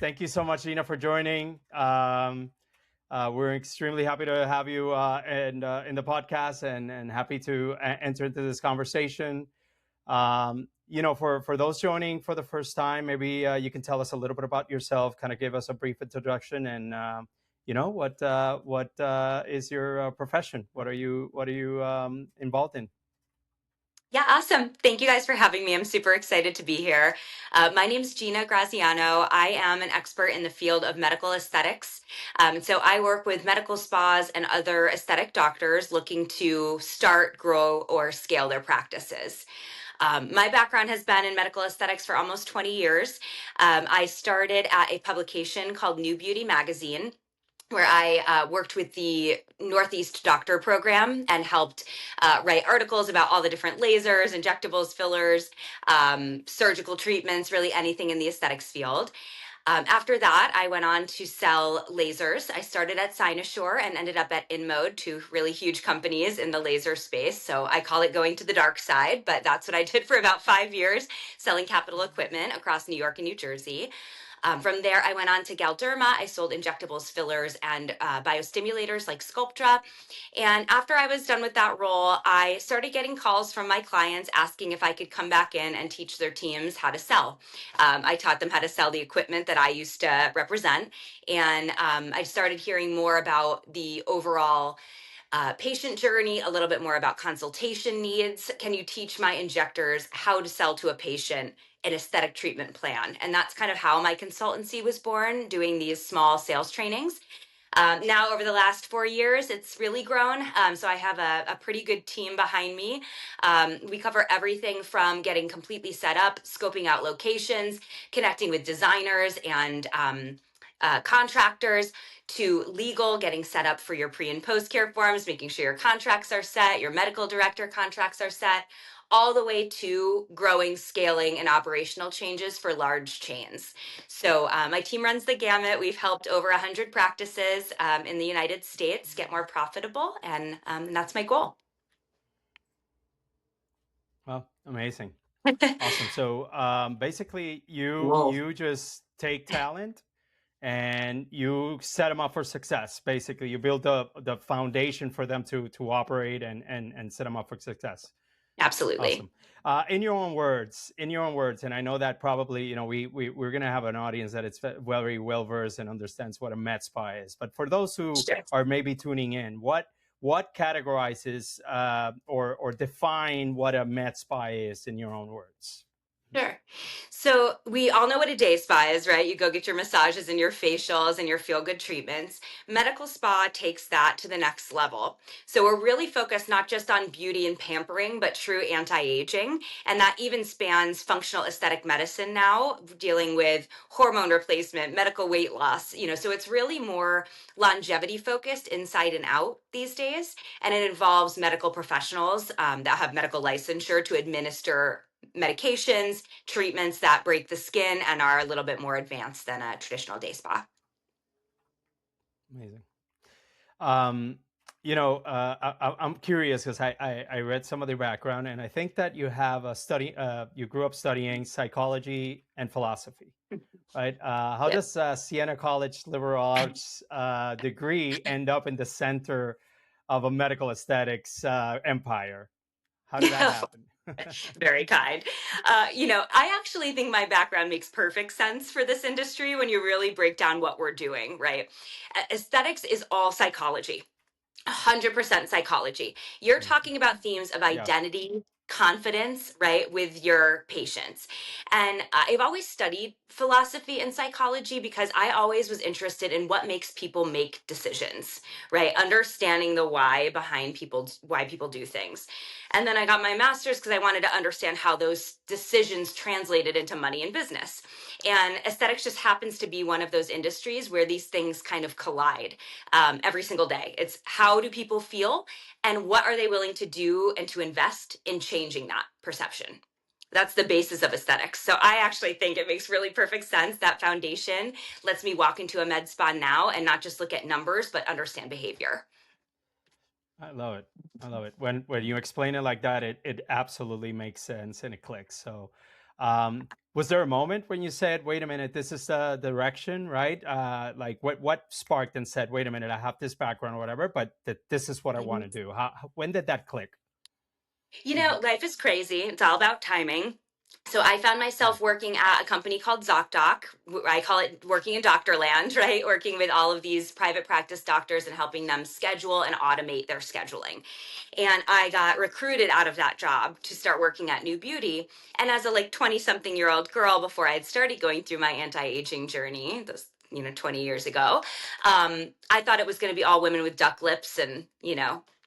Thank you so much, Gina, for joining. We're extremely happy to have you in the podcast and happy to enter into this conversation. For those joining for the first time, maybe you can tell us a little bit about yourself, kind of give us a brief introduction, and what is your profession? What are you involved in? Yeah, awesome. Thank you guys for having me. I'm super excited to be here. My name's Gina Graziano. I am an expert in the field of medical aesthetics. So I work with medical spas and other aesthetic doctors looking to start, grow, or scale their practices. My background has been in medical aesthetics for almost 20 years. I started at a publication called New Beauty Magazine, where I worked with the Northeast Doctor Program and helped write articles about all the different lasers, injectables, fillers, surgical treatments, really anything in the aesthetics field. After that, I went on to sell lasers. I started at Cynosure and ended up at InMode, two really huge companies in the laser space. So I call it going to the dark side, but that's what I did for about 5 years, selling capital equipment across New York and New Jersey. From there, I went on to Galderma. I sold injectables, fillers, and biostimulators like Sculptra. And after I was done with that role, I started getting calls from my clients asking if I could come back in and teach their teams how to sell. I taught them how to sell the equipment that I used to represent. And I started hearing more about the overall patient journey, a little bit more about consultation needs. Can you teach my injectors how to sell to a patient an aesthetic treatment plan? And that's kind of how my consultancy was born, doing these small sales trainings. Now, over the last 4 years, it's really grown. So I have a pretty good team behind me. We cover everything from getting completely set up, scoping out locations, connecting with designers and contractors, to legal, getting set up for your pre and post care forms, making sure your contracts are set, your medical director contracts are set, all the way to growing, scaling, and operational changes for large chains. So my team runs the gamut. We've helped over 100 practices in the United States get more profitable, and that's my goal. Well, amazing. Awesome. So basically, you just take talent and you set them up for success. Basically, you build the foundation for them to operate and set them up for success. Absolutely. Awesome. In your own words, and I know that probably we're going to have an audience that it's very well versed and understands what a med spa is. But for those who are maybe tuning in, what categorizes or define what a med spa is in your own words? Sure. So we all know what a day spa is, right? You go get your massages and your facials and your feel-good treatments. Medical spa takes that to the next level. So we're really focused not just on beauty and pampering, but true anti-aging. And that even spans functional aesthetic medicine now, dealing with hormone replacement, medical weight loss, so it's really more longevity focused inside and out these days. And it involves medical professionals that have medical licensure to administer medications, treatments that break the skin and are a little bit more advanced than a traditional day spa. Amazing. I'm curious because I read some of the background, and I think that you have you grew up studying psychology and philosophy, right? How does Siena College liberal arts degree end up in the center of a medical aesthetics empire? How did that happen? Very kind. I actually think my background makes perfect sense for this industry when you really break down what we're doing, right? Aesthetics is all psychology. 100% psychology. You're talking about themes of identity, confidence, right, with your patients. And I've always studied philosophy and psychology because I always was interested in what makes people make decisions, right? Understanding the why behind why people do things. And then I got my master's because I wanted to understand how those decisions translated into money and business. And aesthetics just happens to be one of those industries where these things kind of collide every single day. It's how do people feel and what are they willing to do and to invest in changing that perception. That's the basis of aesthetics. So I actually think it makes really perfect sense. That foundation lets me walk into a med spa now and not just look at numbers, but understand behavior. I love it. I love it. When you explain it like that, it absolutely makes sense and it clicks. So Was there a moment when you said, "Wait a minute, this is the direction," right? Like, what sparked and said, "Wait a minute, I have this background or whatever, but this is what I want to do." When did that click? You Hmm. know, life is crazy. It's all about timing. So I found Yeah. myself working at a company called ZocDoc. I call it working in doctor land, right? Working with all of these private practice doctors and helping them schedule and automate their scheduling. And I got recruited out of that job to start working at New Beauty. And as a like 20 something year old girl, before I had started going through my anti-aging journey, this, 20 years ago, I thought it was going to be all women with duck lips and,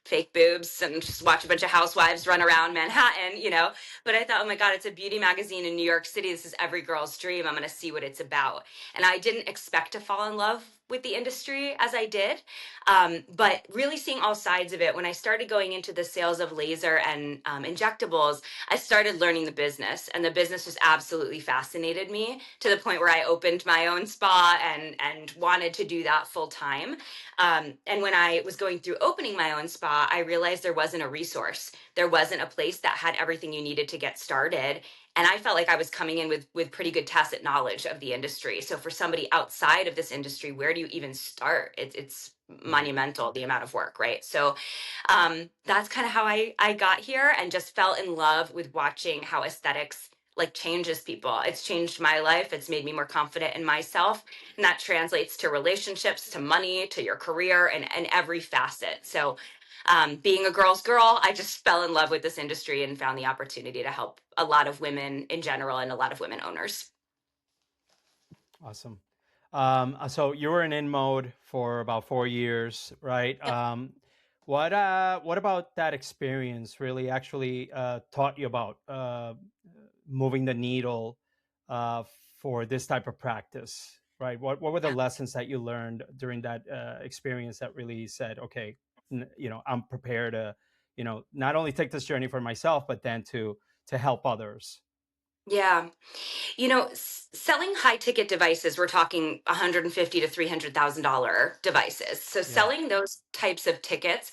fake boobs and just watch a bunch of housewives run around Manhattan, But I thought, oh my God, it's a beauty magazine in New York City. This is every girl's dream. I'm going to see what it's about. And I didn't expect to fall in love with the industry as I did. But really seeing all sides of it, when I started going into the sales of laser and injectables, I started learning the business, and the business just absolutely fascinated me to the point where I opened my own spa and wanted to do that full time. And when I was going through opening my own spa, I realized there wasn't a resource. There wasn't a place that had everything you needed to get started. And I felt like I was coming in with pretty good tacit knowledge of the industry. So for somebody outside of this industry, where do you even start? It's Hmm. monumental, the amount of work, right? So that's kind of how I got here, and just fell in love with watching how aesthetics like changes people. It's changed my life. It's made me more confident in myself. And that translates to relationships, to money, to your career, and every facet. So being a girl's girl, I just fell in love with this industry and found the opportunity to help a lot of women in general and a lot of women owners. Awesome. So you were in mode for about 4 years, right? Yep. What about that experience really actually taught you about moving the needle uh, for this type of practice, right? What were the Yeah. lessons that you learned during that experience that really said, okay, I'm prepared to, not only take this journey for myself, but then to help others. Yeah. Selling high ticket devices, we're talking 150 to $300,000 devices. So Yeah. selling those types of tickets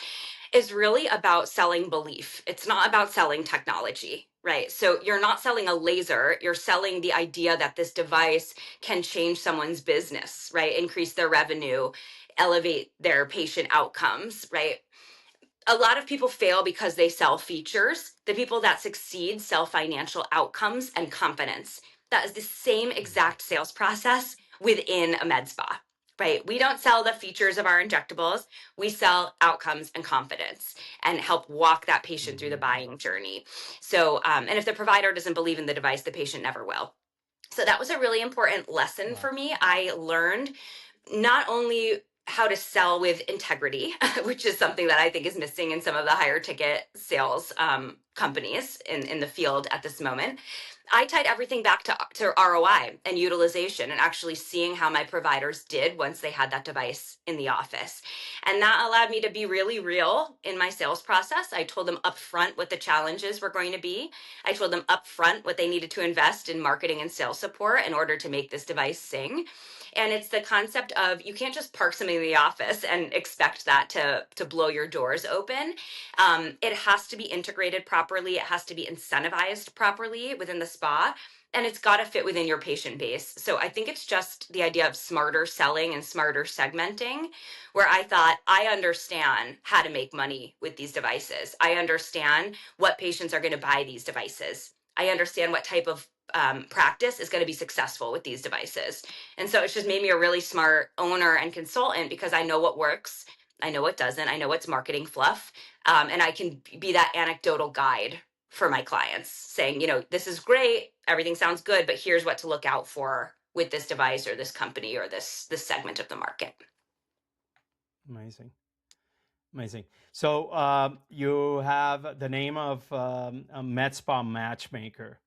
is really about selling belief. It's not about selling technology, right? So you're not selling a laser, you're selling the idea that this device can change someone's business, right? Increase their revenue, elevate their patient outcomes, right? A lot of people fail because they sell features. The people that succeed sell financial outcomes and confidence. That is the same Mhm. exact sales process within a med spa, right? We don't sell the features of our injectables. We sell outcomes and confidence and help walk that patient through the Mhm. buying journey. So, and if the provider doesn't believe in the device, the patient never will. So that was a really important lesson Wow. for me. I learned not only how to sell with integrity, which is something that I think is missing in some of the higher ticket sales companies in the field at this moment. I tied everything back to ROI and utilization, and actually seeing how my providers did once they had that device in the office. And that allowed me to be really real in my sales process. I told them upfront what the challenges were going to be. I told them upfront what they needed to invest in marketing and sales support in order to make this device sing. And it's the concept of, you can't just park something in the office and expect that to blow your doors open. It has to be integrated properly. It has to be incentivized properly within the spa, and it's got to fit within your patient base. So I think it's just the idea of smarter selling and smarter segmenting, where I thought, I understand how to make money with these devices. I understand what patients are going to buy these devices. I understand what type of practice is going to be successful with these devices. And so it's just made me a really smart owner and consultant, because I know what works, I know what doesn't, I know what's marketing fluff, and I can be that anecdotal guide for my clients, saying, this is great, everything sounds good, but here's what to look out for with this device or this company or this segment of the market. Amazing. Amazing. So you have the name of a Med Spa Matchmaker.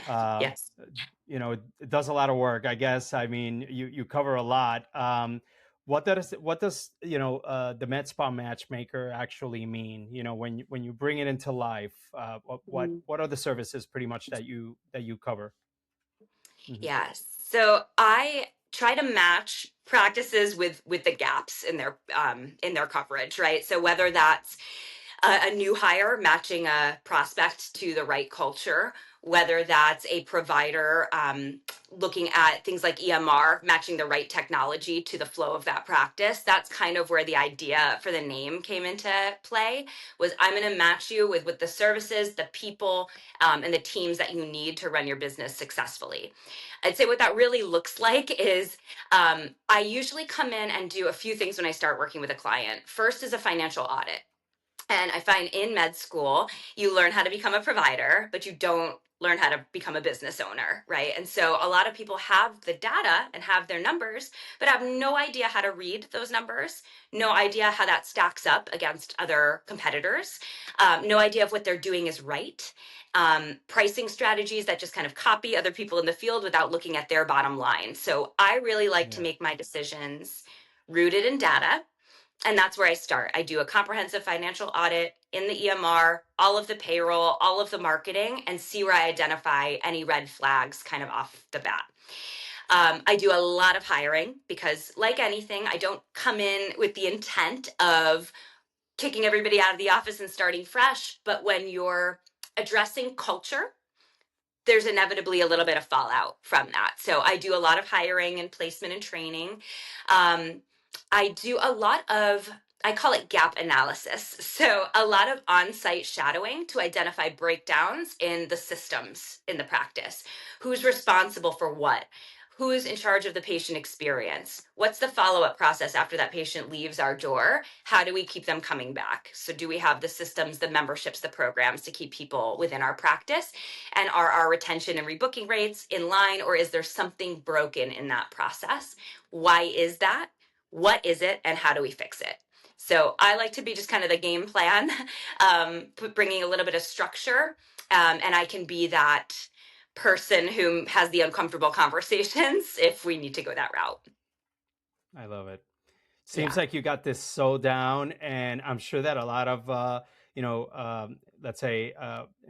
Um, Yes. it does a lot of work, I guess. I mean, you cover a lot. What does the Med Spa Matchmaker actually mean? When you bring it into life, what are the services pretty much that you cover? Hmm. Yes. So I try to match practices with the gaps in their coverage, right? So whether that's a new hire matching a prospect to the right culture, whether that's a provider looking at things like EMR, matching the right technology to the flow of that practice. That's kind of where the idea for the name came into play, was I'm going to match you with the services, the people, and the teams that you need to run your business successfully. I'd say what that really looks like is I usually come in and do a few things when I start working with a client. First is a financial audit. And I find in med school, you learn how to become a provider, but you don't learn how to become a business owner, right? And so a lot of people have the data and have their numbers, but have no idea how to read those numbers, no idea how that stacks up against other competitors, no idea if what they're doing is right. Pricing strategies that just kind of copy other people in the field without looking at their bottom line. So I really like to Yeah. make my decisions rooted in data. And that's where I start. I do a comprehensive financial audit in the EMR, all of the payroll, all of the marketing, and see where I identify any red flags kind of off the bat. I do a lot of hiring because, like anything, I don't come in with the intent of kicking everybody out of the office and starting fresh. But when you're addressing culture, there's inevitably a little bit of fallout from that. So I do a lot of hiring and placement and training. I do a lot of, I call it gap analysis. So a lot of on-site shadowing to identify breakdowns in the systems in the practice. Who's responsible for what? Who's in charge of the patient experience? What's the follow-up process after that patient leaves our door? How do we keep them coming back? So do we have the systems, the memberships, the programs to keep people within our practice? And are our retention and rebooking rates in line, or is there something broken in that process? Why is that? What is it, and how do we fix it? So I like to be just kind of the game plan, bringing a little bit of structure, and I can be that person who has the uncomfortable conversations if we need to go that route. I love it. Yeah. Seems like you got this so down, and I'm sure that a lot of let's say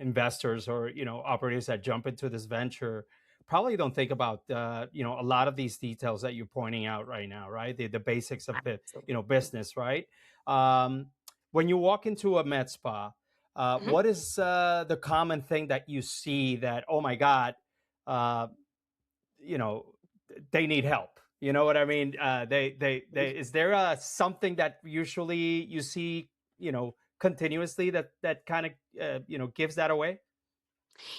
investors or operators that jump into this venture probably don't think about a lot of these details that you're pointing out right now, right? The basics of business, right? When you walk into a med spa, Mhm. what is the common thing that you see that, oh my God, uh, you know they need help? You know what I mean? They is there something that usually you see continuously that kind of gives that away?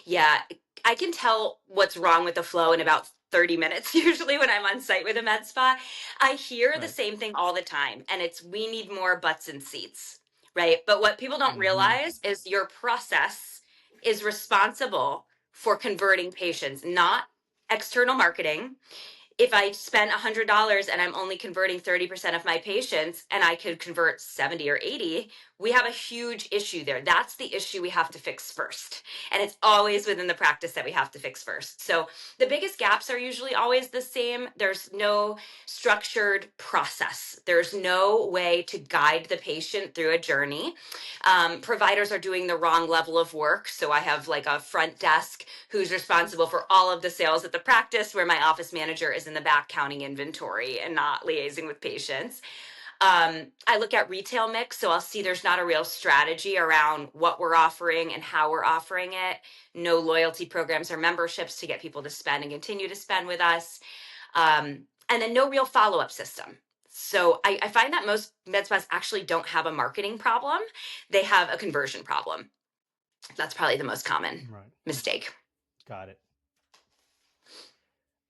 Yeah, I can tell what's wrong with the flow in about 30 minutes, usually when I'm on site with a med spa. I hear the Right. same thing all the time, and it's we need more butts and seats, right? But what people don't Hmm. realize is your process is responsible for converting patients, not external marketing. If I spent $100 and I'm only converting 30% of my patients and I could convert 70 or 80, we have a huge issue there. That's the issue we have to fix first. And it's always within the practice that we have to fix first. So the biggest gaps are usually always the same. There's no structured process. There's no way to guide the patient through a journey. Providers are doing the wrong level of work. So I have like a front desk who's responsible for all of the sales at the practice, where my office manager is in the back counting inventory and not liaising with patients. I look at retail mix, so I'll see there's not a real strategy around what we're offering and how we're offering it. No loyalty programs or memberships to get people to spend and continue to spend with us. And then no real follow-up system. So I find that most med spas actually don't have a marketing problem. They have a conversion problem. That's probably the most common Right. mistake. Got it.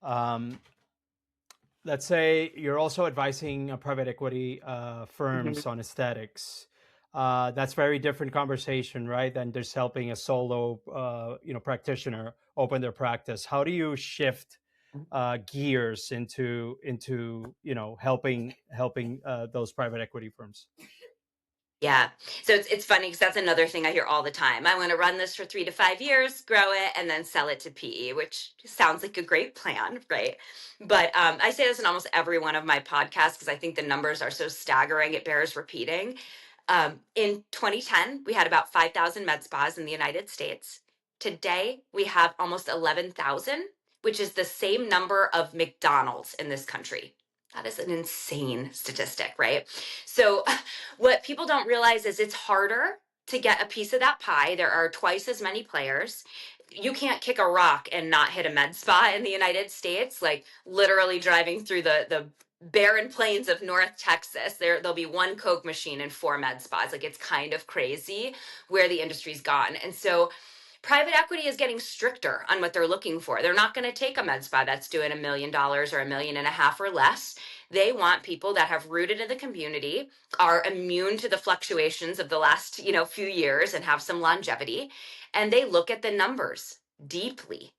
um, let's say you're also advising private equity Mhm. firms on aesthetics. That's very different conversation, right? Than just helping a solo, practitioner open their practice. How do you shift gears into helping those private equity firms? Yeah. So it's funny because that's another thing I hear all the time. I want to run this for 3 to 5 years, grow it, and then sell it to PE, which sounds like a great plan, right? But I say this in almost every one of my podcasts because I think the numbers are so staggering, it bears repeating. In 2010, we had about 5,000 med spas in the United States. Today, we have almost 11,000, which is the same number of McDonald's in this country. That is an insane statistic, right? So, what people don't realize is it's harder to get a piece of that pie, there are twice as many players. You can't kick a rock and not hit a med spa in the United States. Like literally driving through the barren plains of North Texas, there'll be one Coke machine and 4 med spas. Like it's kind of crazy where the industry's gone. And so private equity is getting stricter on what they're looking for. They're not going to take a med spa that's doing $1 million or $1.5 million or less. They want people that have rooted in the community, are immune to the fluctuations of the last, few years and have some longevity. And they look at the numbers deeply.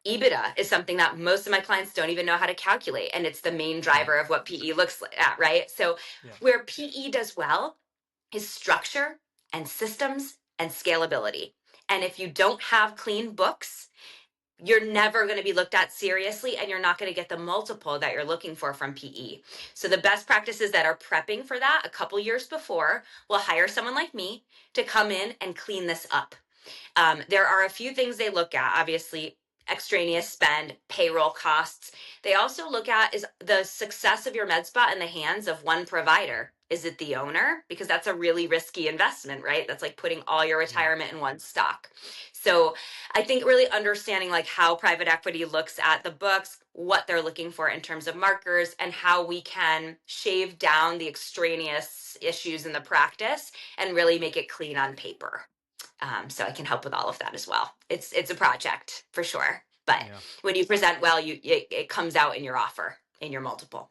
EBITDA is something that most of my clients don't even know how to calculate. And it's the main driver of what PE looks at, right? So where PE does well is structure and systems and scalability. And if you don't have clean books, you're never going to be looked at seriously, and you're not going to get the multiple that you're looking for from PE. So the best practices that are prepping for that a couple years before will hire someone like me to come in and clean this up. There are a few things they look at, obviously, extraneous spend, payroll costs. They also look at is the success of your med spa in the hands of one provider. Is it the owner? Because that's a really risky investment, right? That's like putting all your retirement in one stock. So I think really understanding like how private equity looks at the books, what they're looking for in terms of markers, and how we can shave down the extraneous issues in the practice and really make it clean on paper. So I can help with all of that as well. It's a project for sure, but when you present well, it comes out in your offer, in your multiple.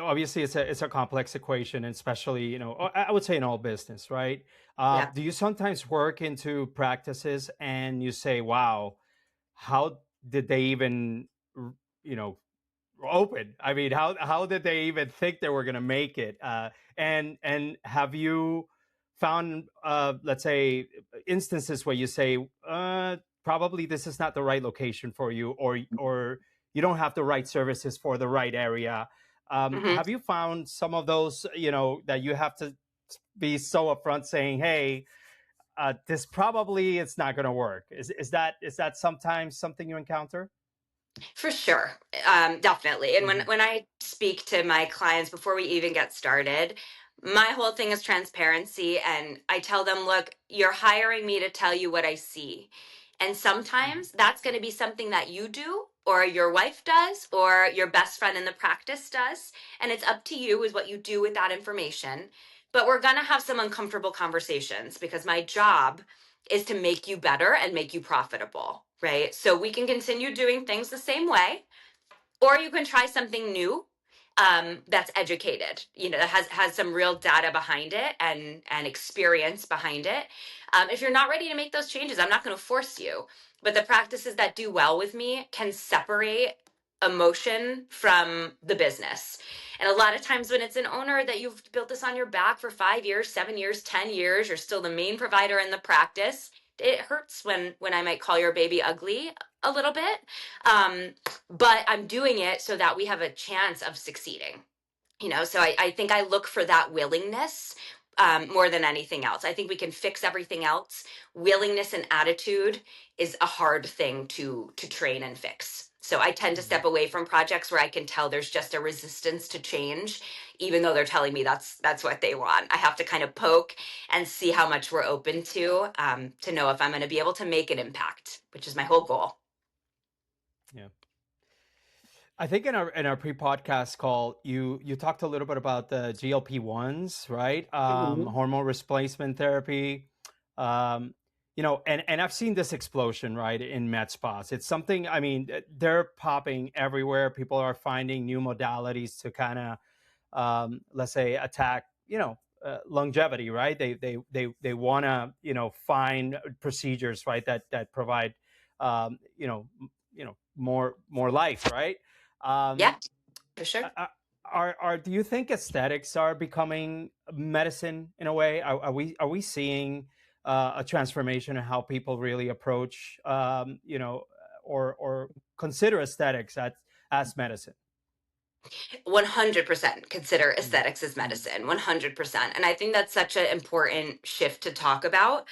Obviously it's a complex equation, and especially, I would say in all business, right? Do you sometimes work into practices and you say, wow, how did they even, open? I mean, how did they even think they were going to make it? And have you found, let's say, instances where you say, probably this is not the right location for you, or you don't have the right services for the right area? Have you found some of those, that you have to be so upfront saying, hey, this probably it's not going to work? Is that sometimes something you encounter? For sure. Definitely. And when I speak to my clients before we even get started, my whole thing is transparency. And I tell them, look, you're hiring me to tell you what I see. And sometimes that's going to be something that you do, or your wife does, or your best friend in the practice does. And it's up to you is what you do with that information. But we're going to have some uncomfortable conversations because my job is to make you better and make you profitable, right? So we can continue doing things the same way, or you can try something new that's educated, that has some real data behind it and experience behind it. If you're not ready to make those changes, I'm not going to force you. But the practices that do well with me can separate emotion from the business. And a lot of times when it's an owner that you've built this on your back for 5 years, 7 years, 10 years, you're still the main provider in the practice. It hurts when I might call your baby ugly a little bit. But I'm doing it so that we have a chance of succeeding. So I think I look for that willingness more than anything else. I think we can fix everything else. Willingness and attitude is a hard thing to train and fix. So I tend to step away from projects where I can tell there's just a resistance to change, even though they're telling me that's what they want. I have to kind of poke and see how much we're open to know if I'm going to be able to make an impact, which is my whole goal. Yeah. I think in our pre-podcast call, you talked a little bit about the GLP-1s, right? Hormone replacement therapy. And I've seen this explosion, right, in med spas. It's something, I mean, they're popping everywhere. People are finding new modalities to kind of, let's say, attack, longevity, right? They want to, find procedures, right, that provide, more life, right? Yeah, for sure. Do you think aesthetics are becoming medicine in a way? Are we seeing a transformation in how people really approach, or consider aesthetics as medicine? 100% consider aesthetics as medicine. 100%. And I think that's such an important shift to talk about.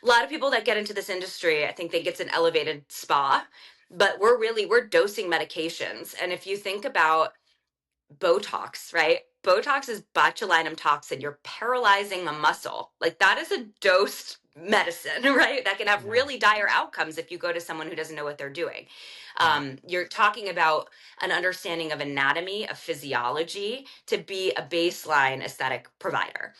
A lot of people that get into this industry, I think it's an elevated spa, but we're dosing medications. And if you think about Botox, right? Botox is botulinum toxin. You're paralyzing a muscle. Like that is a dosed medicine, right? That can have Yeah. really dire outcomes if you go to someone who doesn't know what they're doing. Right. You're talking about an understanding of anatomy, of physiology to be a baseline aesthetic provider.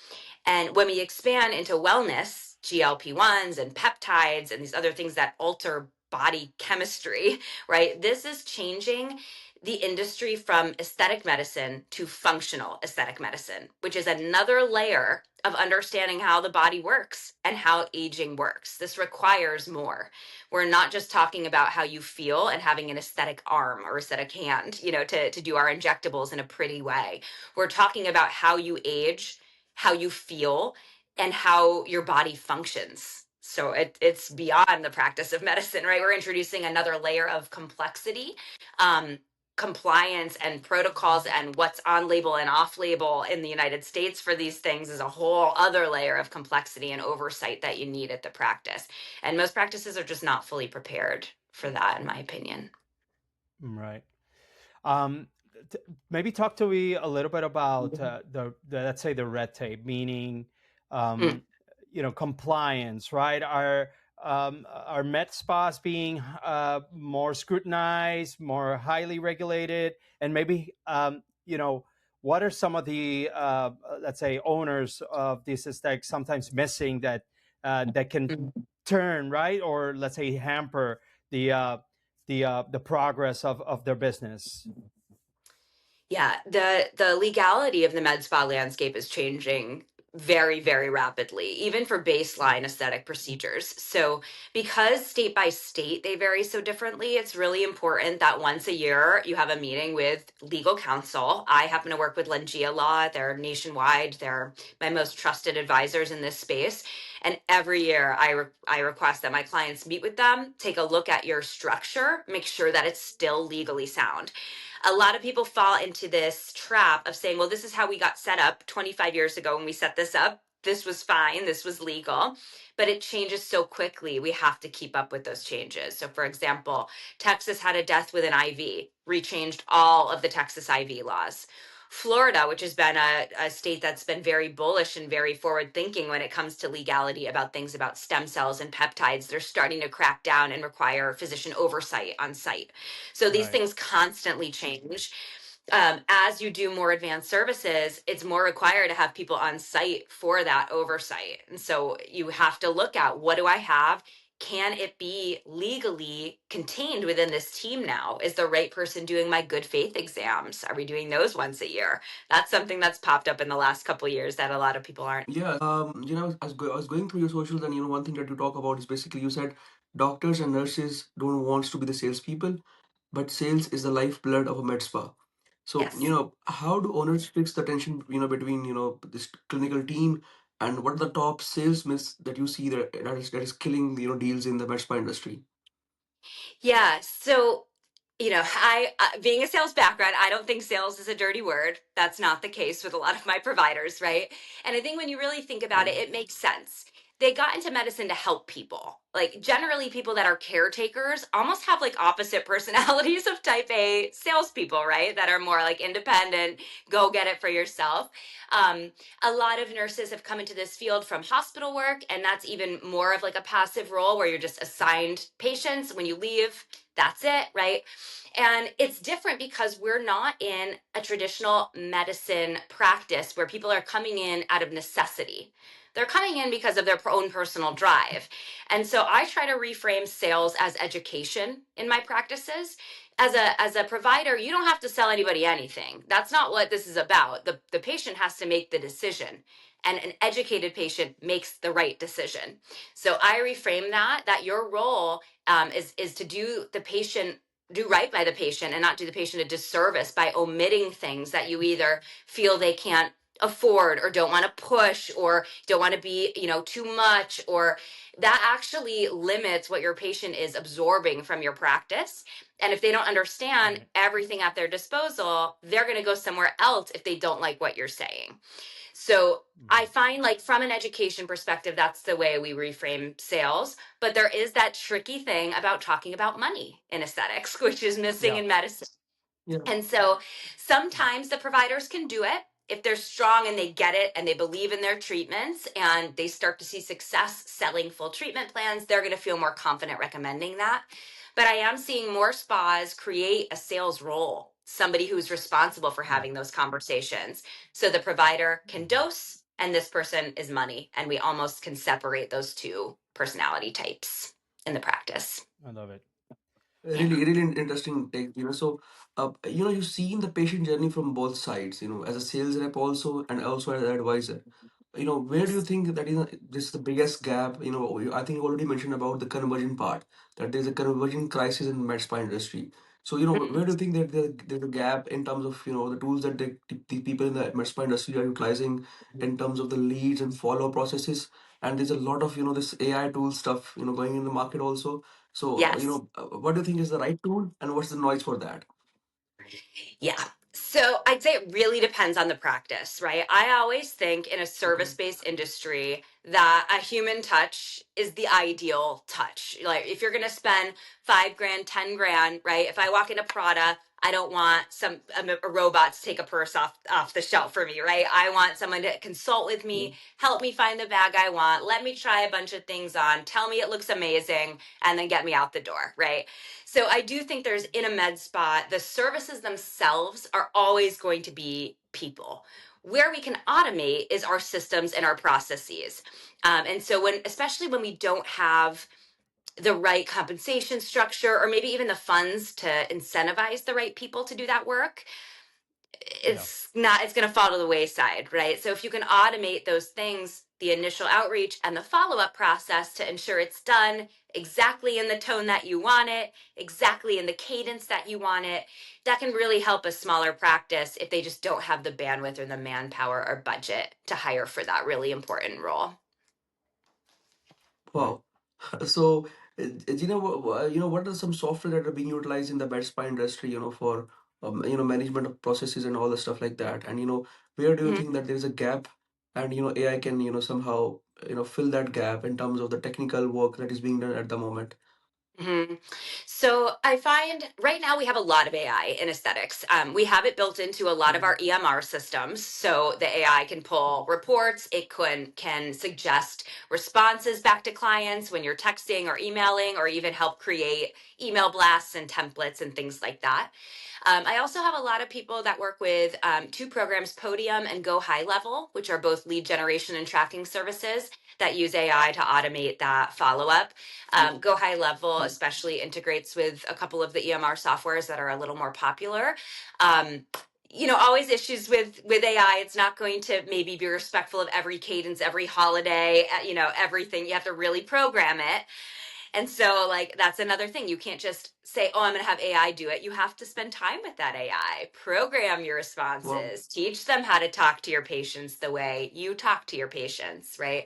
And when we expand into wellness, GLP-1s and peptides and these other things that alter body chemistry, right? This is changing the industry from aesthetic medicine to functional aesthetic medicine, which is another layer of understanding how the body works and how aging works. This requires more. We're not just talking about how you feel and having an aesthetic arm or aesthetic hand, to do our injectables in a pretty way. We're talking about how you age, how you feel, and how your body functions. So it's beyond the practice of medicine, right? We're introducing another layer of complexity, compliance and protocols, and what's on label and off label in the United States for these things is a whole other layer of complexity and oversight that you need at the practice. And most practices are just not fully prepared for that, in my opinion. Right. Um, Maybe talk to me a little bit about the let's say the red tape, meaning Mm. compliance, right? Are med spas being more scrutinized, more highly regulated, and maybe what are some of the let's say owners of these aesthetics sometimes missing that can turn, right, or let's say hamper the progress of their business. Yeah, the legality of the med spa landscape is changing very, very rapidly, even for baseline aesthetic procedures. So, because state by state they vary so differently, it's really important that once a year you have a meeting with legal counsel. I happen to work with Lengia Law, they're nationwide, they're my most trusted advisors in this space. And every year I request that my clients meet with them, take a look at your structure, make sure that it's still legally sound. A lot of people fall into this trap of saying, well, this is how we got set up 25 years ago when we set this up. This was fine. This was legal. But it changes so quickly. We have to keep up with those changes. So, for example, Texas had a death with an IV, rechanged all of the Texas IV laws. Florida, which has been a state that's been very bullish and very forward thinking when it comes to legality about things about stem cells and peptides, they're starting to crack down and require physician oversight on site. So these Right. things constantly change. As you do more advanced services, it's more required to have people on site for that oversight. And so you have to look at, what do I have? Can it be legally contained within this team now? Is the right person doing my good faith exams? Are we doing those once a year? That's something that's popped up in the last couple of years that a lot of people aren't. Yeah, I was going through your socials, and one thing that you talk about is basically you said doctors and nurses don't want to be the salespeople, but sales is the lifeblood of a med spa. So, Yes. how do owners fix the tension, between, this clinical team, and what are the top sales myths that you see that is killing, deals in the med spa industry? Yeah. So, being a sales background, I don't think sales is a dirty word. That's not the case with a lot of my providers, right? And I think when you really think about it, Yeah. it makes sense. They got into medicine to help people. Like generally, people that are caretakers almost have like opposite personalities of type A salespeople, right? That are more like independent, go get it for yourself. Um, a lot of nurses have come into this field from hospital work, and that's even more of like a passive role where you're just assigned patients. When you leave, that's it, right? And it's different because we're not in a traditional medicine practice where people are coming in out of necessity. They're coming in because of their own personal drive. And so I try to reframe sales as education in my practices. As a provider, you don't have to sell anybody anything. That's not what this is about. The patient has to make the decision. And an educated patient makes the right decision. So I reframe that your role is to do right by the patient and not do the patient a disservice by omitting things that you either feel they can't afford or don't want to push or don't want to be too much, or that actually limits what your patient is absorbing from your practice. And if they don't understand Right. everything at their disposal, they're going to go somewhere else if they don't like what you're saying. So I Right. find, like, from an education perspective, that's the way we reframe sales. But there is that tricky thing about talking about money in aesthetics, which is missing Yeah. in medicine. Yeah. And so sometimes the providers can do it. if they're strong and they get it and they believe in their treatments and they start to see success selling full treatment plans, they're going to feel more confident recommending that. But I am seeing more spas create a sales role, somebody who's responsible for Yeah. having those conversations. So the provider can dose and this person is money. And we almost can separate those two personality types in the practice. I love it. Yeah. Really interesting take, so you've seen the patient journey from both sides, as a sales rep also and also as an advisor. Where do you Yes. think that this is the biggest gap? I think you already mentioned about the conversion part, that there's a conversion crisis in the med spa industry. So where do you think that there's a gap in terms of the tools that the people in the med spa industry are utilizing in terms of the leads and follow processes? And there's a lot of this AI tool stuff going in the market also. So, Yes. what do you think is the right tool and what's the noise for that? Yeah. So I'd say it really depends on the practice, right? I always think in a Okay. service-based industry that a human touch is the ideal touch. Like if you're going to spend 5 grand, 10 grand, right? If I walk into Prada, I don't want a robot to take a purse off the shelf for me, right? I want someone to consult with Yeah. me, help me find the bag I want, let me try a bunch of things on, tell me it looks amazing, and then get me out the door, right? So I do think there's in a med spa, the services themselves are always going to be people. Where we can automate is our systems and our processes. And so especially when we don't have the right compensation structure or maybe even the funds to incentivize the right people to do that work, Yeah. it's going to fall to the wayside, right? So if you can automate those things, the initial outreach and the follow-up process to ensure it's done exactly in the tone that you want it, exactly in the cadence that you want it, that can really help a smaller practice if they just don't have the bandwidth or the manpower or budget to hire for that really important role. Right. Wow. So, Gina, what are some software that are being utilized in the med spa industry, for management of processes and all the stuff like that? And where do you Mhm. think that there is a gap, and AI can somehow fill that gap in terms of the technical work that is being done at the moment? Mhm. So I find right now we have a lot of AI in aesthetics. We have it built into a lot of Mhm. our EMR systems. So the AI can pull reports, it can suggest responses back to clients when you're texting or emailing, or even help create email blasts and templates and things like that. I also have a lot of people that work with two programs, Podium and Go High Level, which are both lead generation and tracking services that use AI to automate that follow up. Yeah. Go High Level Yeah. especially integrates with a couple of the EMR softwares that are a little more popular. Um, always issues with AI. It's not going to maybe be respectful of every cadence, every holiday, everything. You have to really program it. And so, like, that's another thing. You can't just say, oh, I'm going to have AI do it. You have to spend time with that AI, program your Wow. responses, teach them how to talk to your patients the way you talk to your patients, right?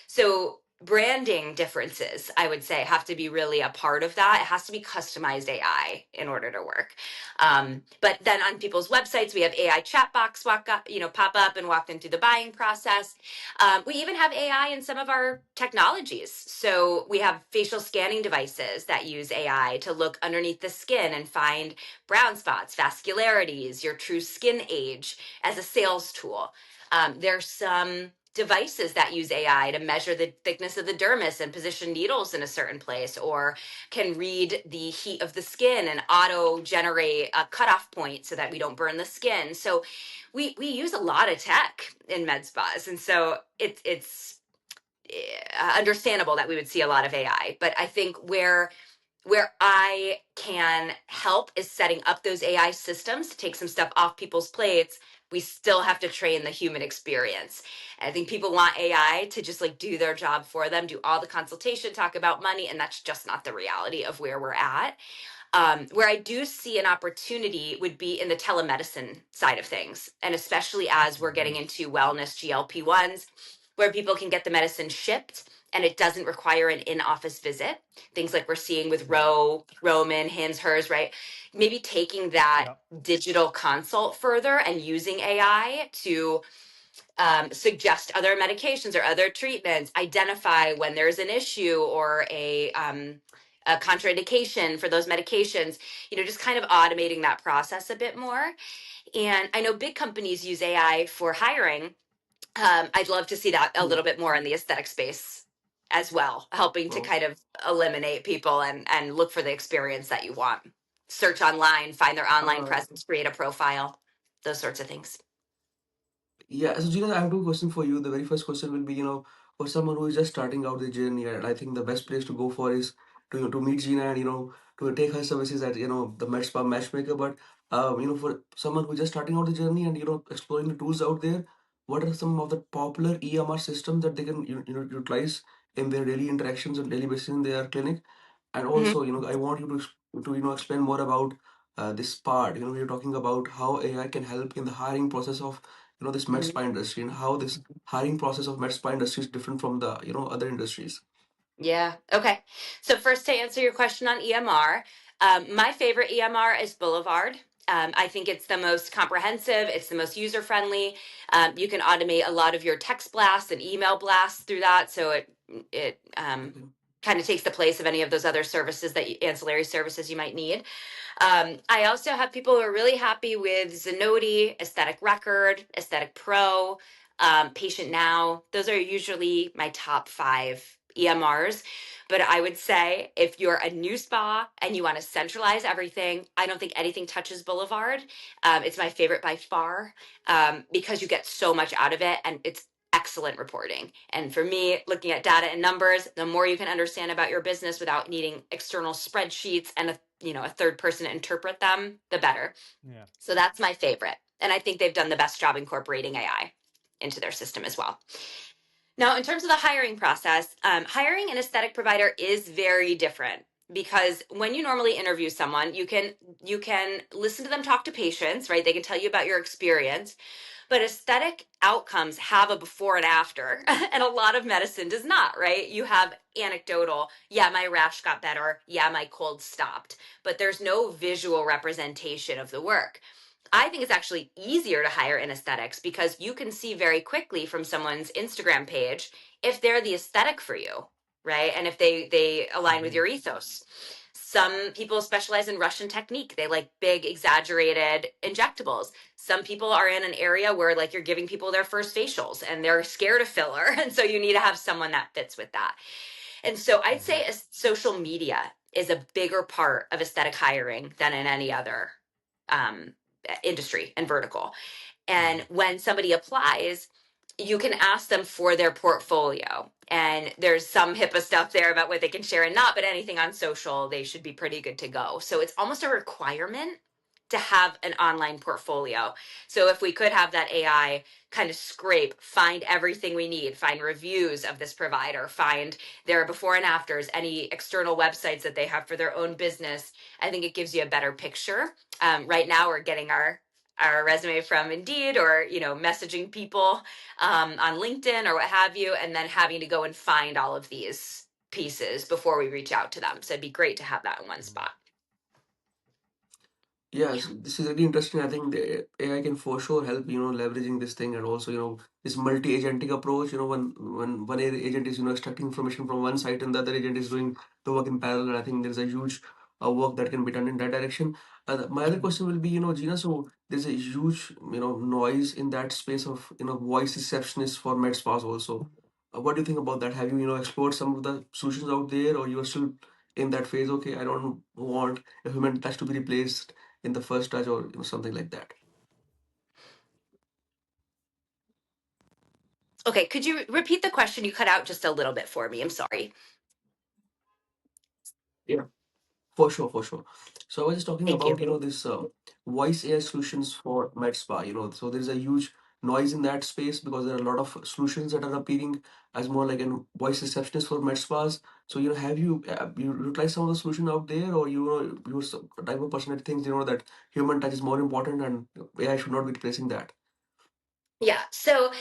So branding differences, I would say, have to be really a part of that. It has to be customized AI in order to work. But then on people's websites, we have AI chat box pop up and walk them through the buying process. We even have AI in some of our technologies. So we have facial scanning devices that use AI to look underneath the skin and find brown spots, vascularities, your true skin age as a sales tool. There's some devices that use AI to measure the thickness of the dermis and position needles in a certain place, or can read the heat of the skin and auto generate a cutoff point so that we don't burn the skin. So we use a lot of tech in med spas, and so it's understandable that we would see a lot of AI. But I think where I can help is setting up those AI systems to take some stuff off people's plates. We still have to train the human experience. And I think people want AI to just like do their job for them, do all the consultation, talk about money, and that's just not the reality of where we're at. Where I do see an opportunity would be in the telemedicine side of things, and especially as we're getting into wellness GLP-1s, where people can get the medicine shipped and it doesn't require an in-office visit. Things like we're seeing with Right. Roman, Hims, Hers, right? Maybe taking that Yeah. digital consult further and using AI to suggest other medications or other treatments, identify when there's an issue or contraindication for those medications, just kind of automating that process a bit more. And I know big companies use AI for hiring. I'd love to see that a little bit more in the aesthetic space as well, helping to Wow. kind of eliminate people and look for the experience that you want. Search online, find their online Uh, presence, create a profile, those sorts of things. Yeah, so Gina, I have two questions for you. The very first question will be, for someone who is just starting out the journey, and I think the best place to go for is to meet Gina and to take her services at the Med Spa Matchmaker. But for someone who is just starting out the journey and exploring the tools out there, what are some of the popular EMR systems that they can utilize in their daily interactions on daily basis in their clinic? And Mhm. also, I want you to explain more about this part. You're talking about how AI can help in the hiring process of this med Mhm. spa industry, and how this hiring process of med spa industry is different from the other industries. Yeah. Okay. So first, to answer your question on EMR, my favorite EMR is Boulevard. I think it's the most comprehensive. It's the most user friendly. You can automate a lot of your text blasts and email blasts through that, so it Okay. kind of takes the place of any of those other services ancillary services you might need. I also have people who are really happy with Zenoti, Aesthetic Record, Aesthetic Pro, Patient Now. Those are usually my top 5 EMRs. But I would say if you're a new spa and you want to centralize everything, I don't think anything touches Boulevard. It's my favorite by far, because you get so much out of it and it's excellent reporting. And for me, looking at data and numbers, the more you can understand about your business without needing external spreadsheets and a third person to interpret them, the better. Yeah. So that's my favorite. And I think they've done the best job incorporating AI into their system as well. Now, in terms of the hiring process, hiring an aesthetic provider is very different, because when you normally interview someone, you can listen to them talk to patients, right? They can tell you about your experience, but aesthetic outcomes have a before and after, and a lot of medicine does not, right? You have anecdotal, yeah, my rash got better, yeah, my cold stopped, but there's no visual representation of the work. I think it's actually easier to hire in aesthetics because you can see very quickly from someone's Instagram page if they're the aesthetic for you, right? And if they align with Mhm. your ethos. Some people specialize in Russian technique. They like big, exaggerated injectables. Some people are in an area where like you're giving people their first facials and they're scared of filler. And so you need to have someone that fits with that. And so I'd Mhm. say social media is a bigger part of aesthetic hiring than in any other um, industry and vertical. And Mhm. when somebody applies, you can ask them for their portfolio. And there's some HIPAA stuff there about what they can share and not, but anything on social, they should be pretty good to go. So it's almost a requirement to have an online portfolio. So if we could have that AI kind of scrape, find everything we need, find reviews of this provider, find their before and afters, any external websites that they have for their own business, I think it gives you a better picture. Right now, we're getting our resume from Indeed, or messaging people on LinkedIn or what have you, and then having to go and find all of these pieces before we reach out to them. So it'd be great to have that in one Mhm. spot. Yes, this is really interesting. I think the AI can for sure help, leveraging this thing, and also, this multi-agentic approach. When one agent is, extracting information from one site and the other agent is doing the work in parallel. I think there's a huge work that can be done in that direction. My other question will be, Gina, so there's a huge, noise in that space of, voice receptionists for med spas also. What do you think about that? Have you, explored some of the solutions out there, or you are still in that phase? Okay, I don't want a human touch to be replaced in the first touch, or something like that. Okay, could you repeat the question? You cut out just a little bit for me. I'm sorry. Yeah, for sure, for sure. So I was just talking Thank about you. this voice AI solutions for med spa. So there's a huge noise in that space because there are a lot of solutions that are appearing as more like a voice receptionist for med spas. So have you utilized some of the solution out there, or you're the type of person that thinks that human touch is more important and AI should not be replacing that? Yeah, so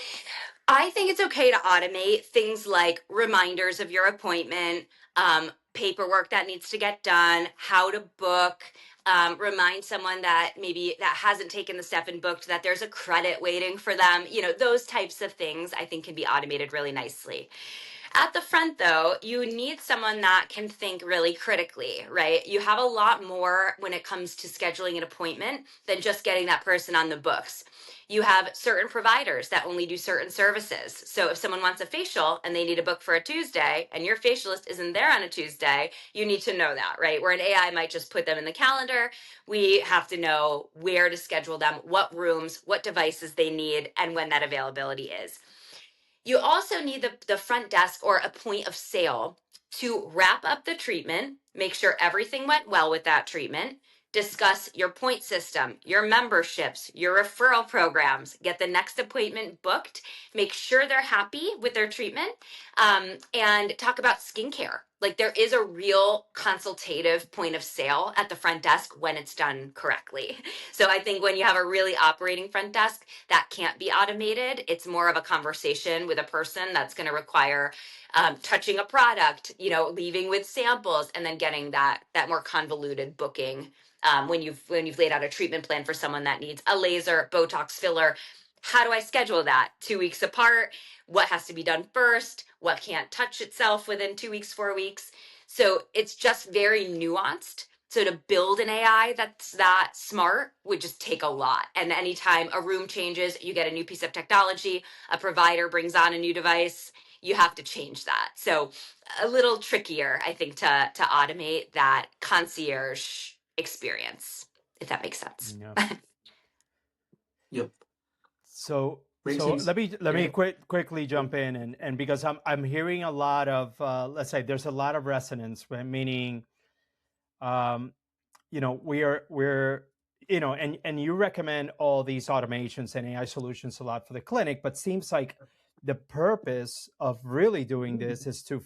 I think it's okay to automate things like reminders of your appointment, paperwork that needs to get done, how to book, remind someone that maybe that hasn't taken the step and booked that there's a credit waiting for them. Those types of things I think can be automated really nicely. At the front, though, you need someone that can think really critically, right? You have a lot more when it comes to scheduling an appointment than just getting that person on the books. You have certain providers that only do certain services. So if someone wants a facial and they need a book for a Tuesday and your facialist isn't there on a Tuesday, you need to know that, right? Where an AI might just put them in the calendar, we have to know where to schedule them, what rooms, what devices they need, and when that availability is. You also need the front desk or a point of sale to wrap up the treatment, make sure everything went well with that treatment, discuss your point system, your memberships, your referral programs, get the next appointment booked, make sure they're happy with their treatment, and talk about skincare. Like there is a real consultative point of sale at the front desk when it's done correctly. So I think when you have a really operating front desk, that can't be automated. It's more of a conversation with a person that's going to require touching a product, leaving with samples, and then getting that more convoluted booking when you've laid out a treatment plan for someone that needs a laser, Botox filler. How do I schedule that? 2 weeks apart? What has to be done first? What can't touch itself within 2 weeks, 4 weeks? So it's just very nuanced. So to build an AI that's that smart would just take a lot. And anytime a room changes, you get a new piece of technology, a provider brings on a new device, you have to change that. So a little trickier, I think, to automate that concierge experience, if that makes sense. Yeah. Yep. So Makes so sense. let me Yeah. quickly jump in, and because I'm hearing a lot of let's say there's a lot of resonance, meaning um, we're and you recommend all these automations and AI solutions a lot for the clinic, but seems like the purpose of really doing this is to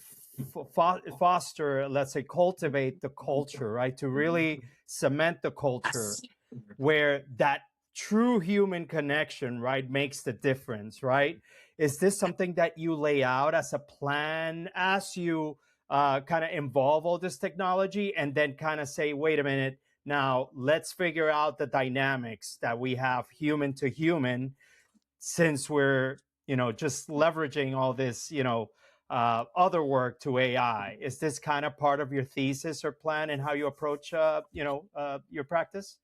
foster, let's say, cultivate the culture, right? To really cement the culture Yes. where that true human connection, right, makes the difference, right? Is this something that you lay out as a plan as you kind of involve all this technology and then kind of say, wait a minute, now let's figure out the dynamics that we have human to human, since we're, just leveraging all this, other work to AI? Is this kind of part of your thesis or plan and how you approach, your practice?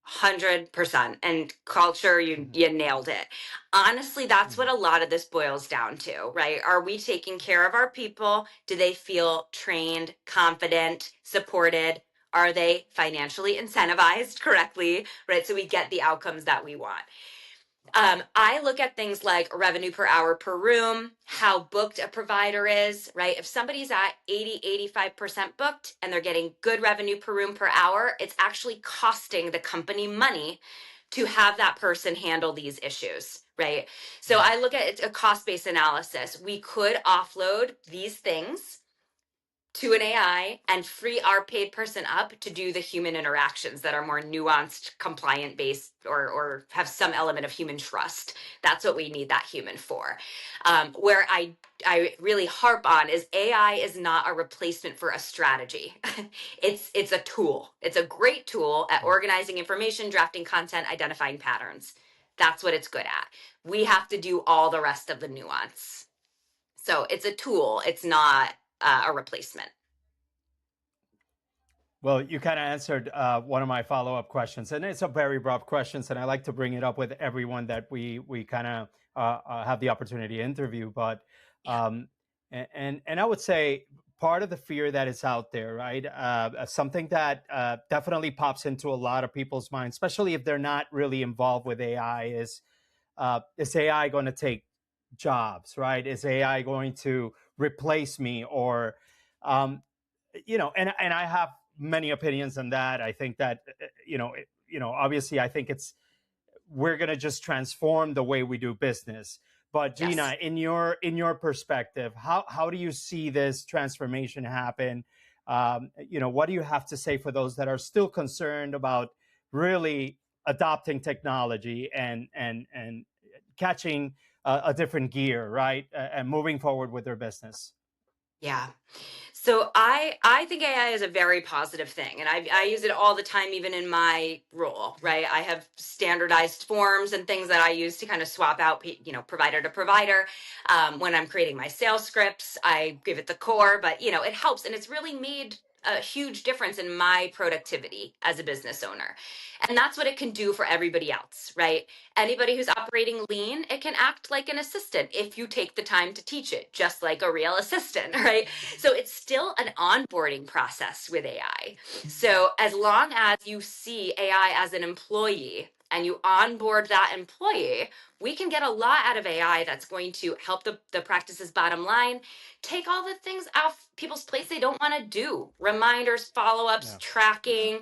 100%. And culture, you nailed it. Honestly, that's what Mhm. a lot of this boils down to, right? Are we taking care of our people? Do they feel trained, confident, supported? Are they financially incentivized correctly, right? So we get the outcomes that we want. I look at things like revenue per hour per room, how booked a provider is, right? If somebody's at 85% booked and they're getting good revenue per room per hour, it's actually costing the company money to have that person handle these issues, right? So I look at a cost-based analysis. We could offload these things to an AI and free our paid person up to do the human interactions that are more nuanced, compliant based, or have some element of human trust. That's what we need that human for. Where I really harp on is AI is not a replacement for a strategy. It's a tool. It's a great tool at organizing information, drafting content, identifying patterns. That's what it's good at. We have to do all the rest of the nuance. So it's a tool. It's not a replacement. Well, you kind of answered one of my follow-up questions, and it's a very broad question, and I like to bring it up with everyone that we kind of have the opportunity to interview. But Yeah. and I would say part of the fear that is out there, right? Something that definitely pops into a lot of people's minds, especially if they're not really involved with AI, is AI going to take jobs, right? Is AI going to replace me, or and I have many opinions on that. I think that obviously I think we're going to just transform the way we do business. But Yes. Gina, in your perspective, how do you see this transformation happen? What do you have to say for those that are still concerned about really adopting technology and catching a different gear, right, and moving forward with their business? Yeah. So I think AI is a very positive thing, and I use it all the time, even in my role. Right, I have standardized forms and things that I use to kind of swap out, provider to provider. When I'm creating my sales scripts, I give it the core, but it helps, and it's really made a huge difference in my productivity as a business owner. And that's what it can do for everybody else, right? Anybody who's operating lean, it can act like an assistant if you take the time to teach it, just like a real assistant, right? So it's still an onboarding process with AI. So as long as you see AI as an employee and you onboard that employee, we can get a lot out of AI that's going to help the practice's bottom line, take all the things off people's plates they don't want to do, reminders, follow-ups, tracking,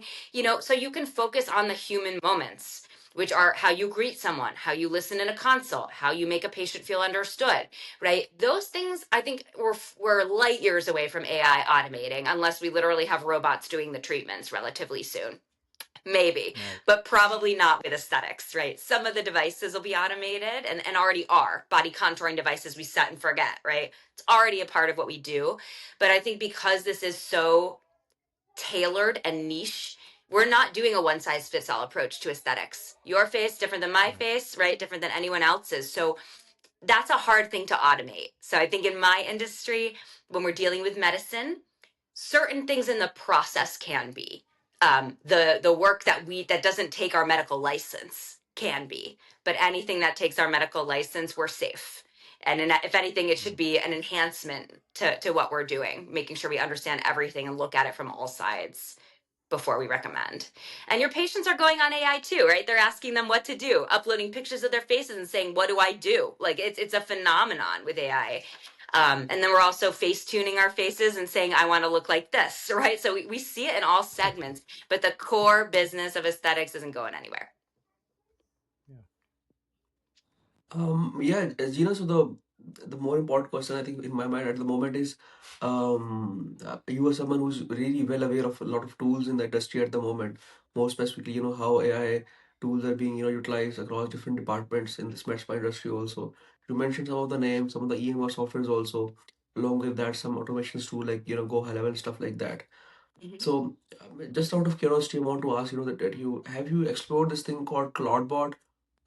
so you can focus on the human moments, which are how you greet someone, how you listen in a consult, how you make a patient feel understood, right? Those things, I think, we're light years away from AI automating, unless we literally have robots doing the treatments relatively soon. Maybe, but probably not with aesthetics, right? Some of the devices will be automated and already are. Body contouring devices we set and forget, right? It's already a part of what we do. But I think because this is so tailored and niche, we're not doing a one size fits all approach to aesthetics. Your face different than my face, right? Different than anyone else's. So that's a hard thing to automate. So I think in my industry, when we're dealing with medicine, certain things in the process can be. The work that doesn't take our medical license can be, but anything that takes our medical license, we're safe. And if anything, it should be an enhancement to what we're doing, making sure we understand everything and look at it from all sides before we recommend. And your patients are going on AI too, right? They're asking them what to do, uploading pictures of their faces and saying, "What do I do?" Like it's a phenomenon with AI. And then we're also face tuning our faces and saying, "I want to look like this," right? So we see it in all segments, but the core business of aesthetics isn't going anywhere. Yeah, Gina, so the more important question I think in my mind at the moment is you are someone who's really well aware of a lot of tools in the industry at the moment, more specifically, how AI tools are being, utilized across different departments in this med spa industry also. You mentioned some of the names, some of the EMR softwares also, along with that, some automations too, like, Go High Level, stuff like that. Mhm. So, just out of curiosity, I want to ask, that you have you explored this thing called Cloudbot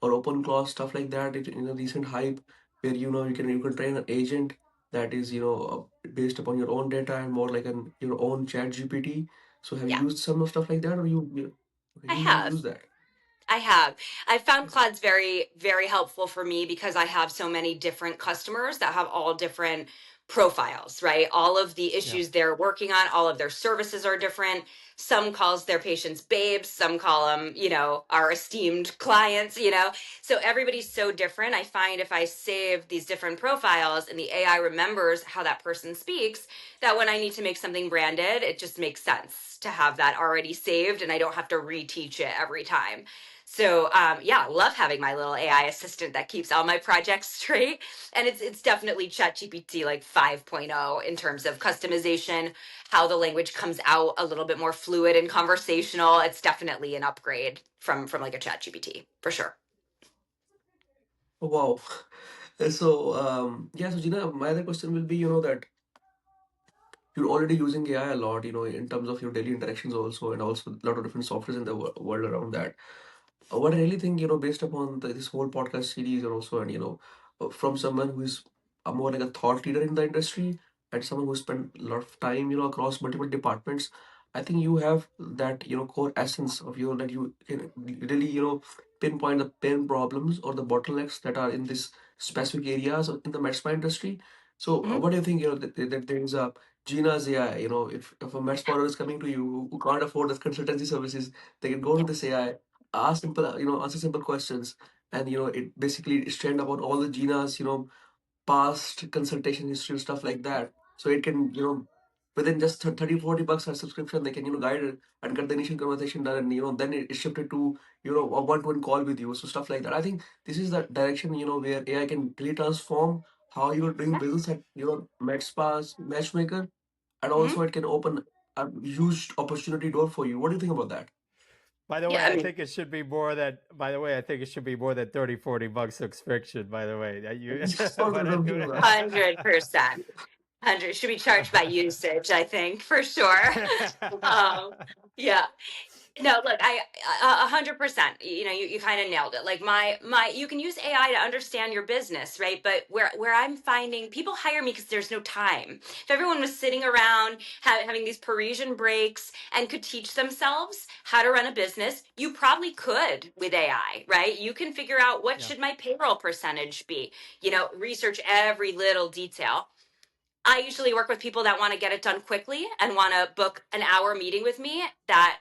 or OpenClaw, stuff like that, in a recent hype, where you can train an agent that is based upon your own data and more like your own chat GPT. So, have you Yeah, used some of stuff like that, or I you have. use that? I have. I found Claude's very, very helpful for me because I have so many different customers that have all different profiles, right? All of the issues they're working on, all of their services are different. Some calls their patients babes, some call them, our esteemed clients. So everybody's so different. I find if I save these different profiles and the AI remembers how that person speaks, that when I need to make something branded, it just makes sense to have that already saved and I don't have to reteach it every time. So yeah, love having my little AI assistant that keeps all my projects straight. And it's definitely ChatGPT like 5.0 in terms of customization, how the language comes out a little bit more fluid and conversational. It's definitely an upgrade from like a ChatGPT for sure. Oh, wow. So, yeah, so Gina, my other question will be, that you're already using AI a lot, in terms of your daily interactions also, and also a lot of different softwares in the world around that. What I really think, based upon this whole podcast series, and also, and from someone who is a more like a thought leader in the industry and someone who spent a lot of time, across multiple departments, I think you have that, core essence of that you can really, pinpoint the pain problems or the bottlenecks that are in this specific areas in the med spa industry. So, Mhm. what do you think, that there is a Gina's AI, if a med spa is coming to you who can't afford the consultancy services, they can go to Yeah. this AI, ask simple, answer simple questions, and it basically stand about all the Gina's, past consultation history and stuff like that. So it can, within just 30, 40 bucks a subscription, they can, guide it and get the initial conversation done, and then it is shifted to, a one-to-one call with you. So stuff like that. I think this is the direction, where AI can really transform how you're doing Yeah. business at, Med Spas Matchmaker, and Mhm. also it can open a huge opportunity door for you. What do you think about that? By the Yeah. way, I I mean, think it should be more than, by the way, I think it should be more than 30, 40 bucks subscription, by the way. That you, Just wanted but to know anyway. that. 100%. 100 should be charged by usage, I think, for sure. um, yeah. No, look, 100%. You kind of nailed it. Like you can use AI to understand your business, right? But where I'm finding people hire me because there's no time. If everyone was sitting around having these Parisian breaks and could teach themselves how to run a business, you probably could with AI, right? You can figure out what should my payroll percentage be. Research every little detail. I usually work with people that want to get it done quickly and want to book an hour meeting with me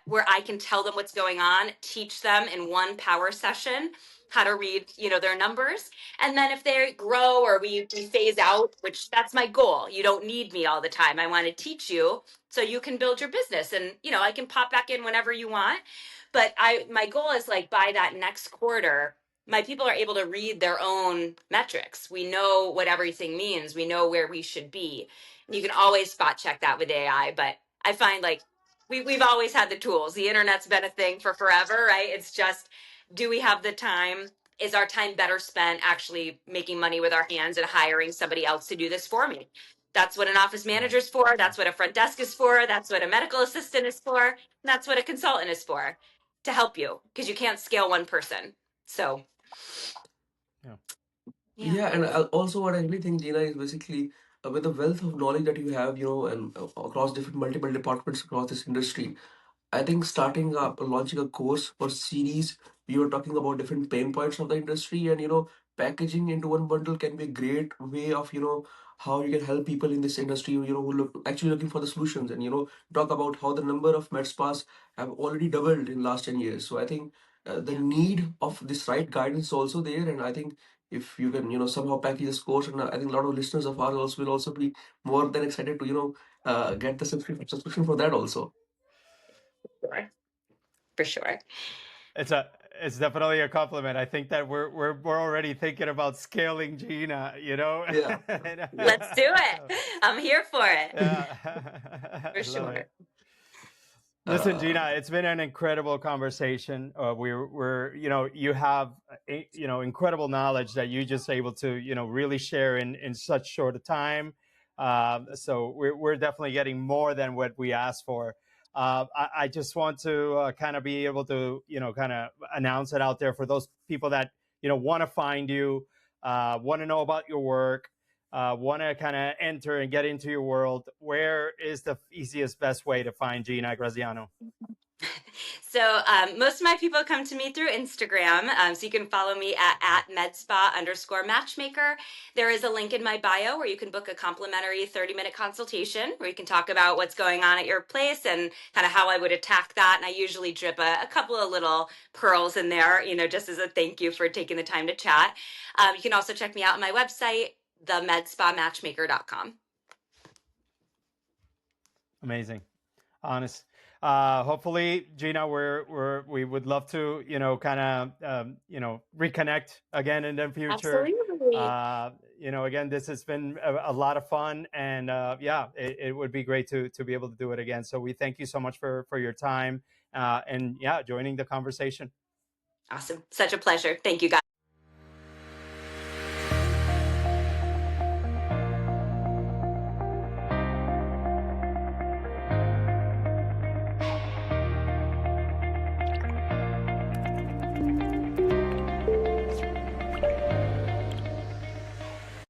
where I can tell them what's going on, teach them in one power session how to read, their numbers. And then if they grow or we phase out, which that's my goal. You don't need me all the time. I want to teach you so you can build your business, and I can pop back in whenever you want. But my goal is like by that next quarter, my people are able to read their own metrics. We know what everything means. We know where we should be. You can always spot check that with AI, but I find like we've always had the tools. The internet's been a thing for forever, right? It's just, do we have the time? Is our time better spent actually making money with our hands and hiring somebody else to do this for me? That's what an office manager is for. That's what a front desk is for. That's what a medical assistant is for. And that's what a consultant is for, to help you, because you can't scale one person. So Yeah, and also what I really think, Gina, is basically with the wealth of knowledge that you have, and across different multiple departments across this industry, I think starting up, launching a course or series, we were talking about different pain points of the industry, and packaging into one bundle can be a great way of how you can help people in this industry, who look actually looking for the solutions, and talk about how the number of med spas have already doubled in last 10 years. So I think the need of this right guidance is also there, and I think if you can somehow package this course, and I think a lot of listeners of ours also will also be more than excited to get the subscription for that also. For sure. It's definitely a compliment. I think that we're already thinking about scaling Gina, Yeah. Let's do it. I'm here for it. Yeah. For sure. Listen, Gina, it's been an incredible conversation. You have incredible knowledge that you just able to really share in such short a time. So we're definitely getting more than what we asked for. I just want to kind of be able to kind of announce it out there for those people that want to find you, want to know about your work, want to kind of enter and get into your world. Where is the easiest, best way to find Gina Graziano? So most of my people come to me through Instagram. So you can follow me at medspa_matchmaker. There is a link in my bio where you can book a complimentary 30-minute consultation where you can talk about what's going on at your place and kind of how I would attack that. And I usually drip a couple of little pearls in there, just as a thank you for taking the time to chat. You can also check me out on my website, themedspamatchmaker.com. Amazing. Honest. Hopefully, Gina, we would love to, kind of, reconnect again in the future. Absolutely. Again, this has been a lot of fun, and it would be great to be able to do it again. So we thank you so much for your time and joining the conversation. Awesome. Such a pleasure. Thank you, guys.